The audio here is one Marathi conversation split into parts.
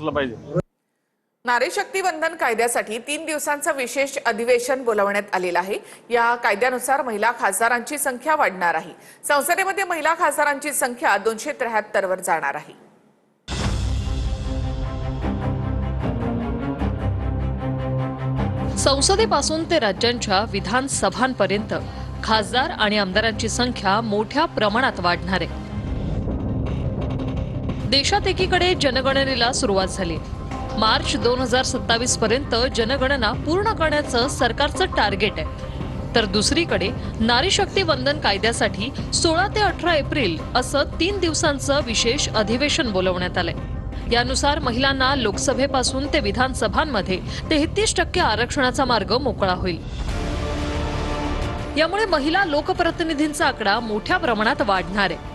पाहिजे। नारी शक्ती वंदन कायद्यासाठी 3 दिवसांचं विशेष अधिवेशन बोलावण्यात आलेलं आहे। या कायद्यानुसार महिला खासदारांची संख्या वाढणार आहे। संसदेमध्ये महिला खासदारांची संख्या 273 वर जाणार आहे। संसदेपासून ते राज्यांच्या विधानसभांपर्यंत खासदार आणि आमदारांची संख्या मोठ्या प्रमाणात वाढणार आहे। देशात एकीकडे जनगणनेला सुरुवात झाली। मार्च 2027 पर्यंत जनगणना पूर्ण करण्याचं सरकारचं टार्गेट आहे। तर दुसरीकडे नारी शक्ती वंदन कायद्यासाठी 16 ते 18 एप्रिल असं 3 दिवसांचं विशेष अधिवेशन बोलवण्यात आलंय। यानुसार महिलांना लोकसभेपासून ते विधानसभांमध्ये 33% आरक्षणाचा मार्ग मोकळा होईल। यामुळे महिला लोकप्रतिनिधींचा आकडा मोठ्या प्रमाणात वाढणार आहे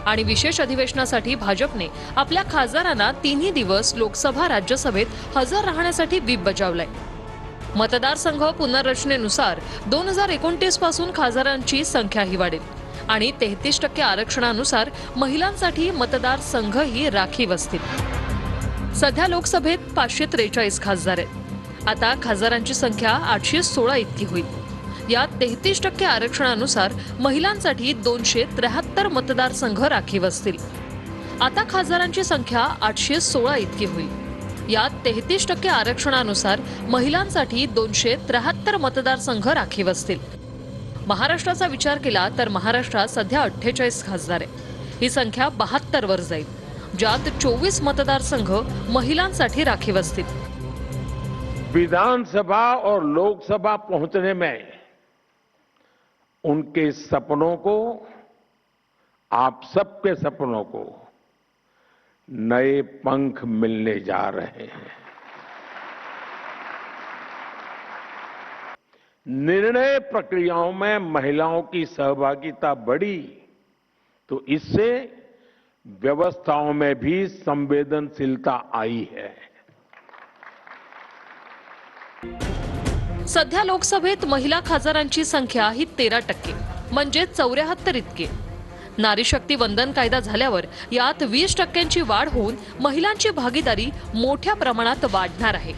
आणि विशेष अधिवेशनासाठी भाजपने आपल्या खासदारांना 3 दिवस लोकसभा राज्यसभेत हजर राहण्यासाठी व्हीप बजावलाय। मतदारसंघ पुनर्रचनेनुसार 2029 पासून खासदारांची संख्याही वाढेल आणि 33% आरक्षणानुसार महिलांसाठी मतदारसंघही राखीव असतील। सध्या लोकसभेत 543 खासदार आहेत। आता खासदारांची संख्या 816 इतकी होईल। यात 33% आरक्षणानुसार महिलांसाठी 273 मतदारसंघ राखीव असतील। आता खासदारांची संख्या 816 इतकी होईल। यात 33% आरक्षणानुसार महिलांसाठी 273 मतदारसंघ राखीव असतील। महाराष्ट्राचा विचार केला तर महाराष्ट्रात सध्या 48 खासदार आहे। ही संख्या 72 वर जाईल, ज्यात 24 मतदारसंघ महिलांसाठी राखीव असतील। विधानसभा और लोकसभा पहुंचने में उनके सपनों को, आप सबके सपनों को नए पंख मिलने जा रहे हैं। निर्णय प्रक्रियाओं में महिलाओं की सहभागिता बढ़ी तो इससे व्यवस्थाओं में भी संवेदनशीलता आई है। सध्या लोकसभेत महिला खासदारांची संख्या ही 13%, म्हणजे 74 इतकी। नारी शक्ती वंदन कायदा झाल्यावर यात 20% वाढ होऊन महिलांची भागीदारी मोठ्या प्रमाणात वाढणार आहे।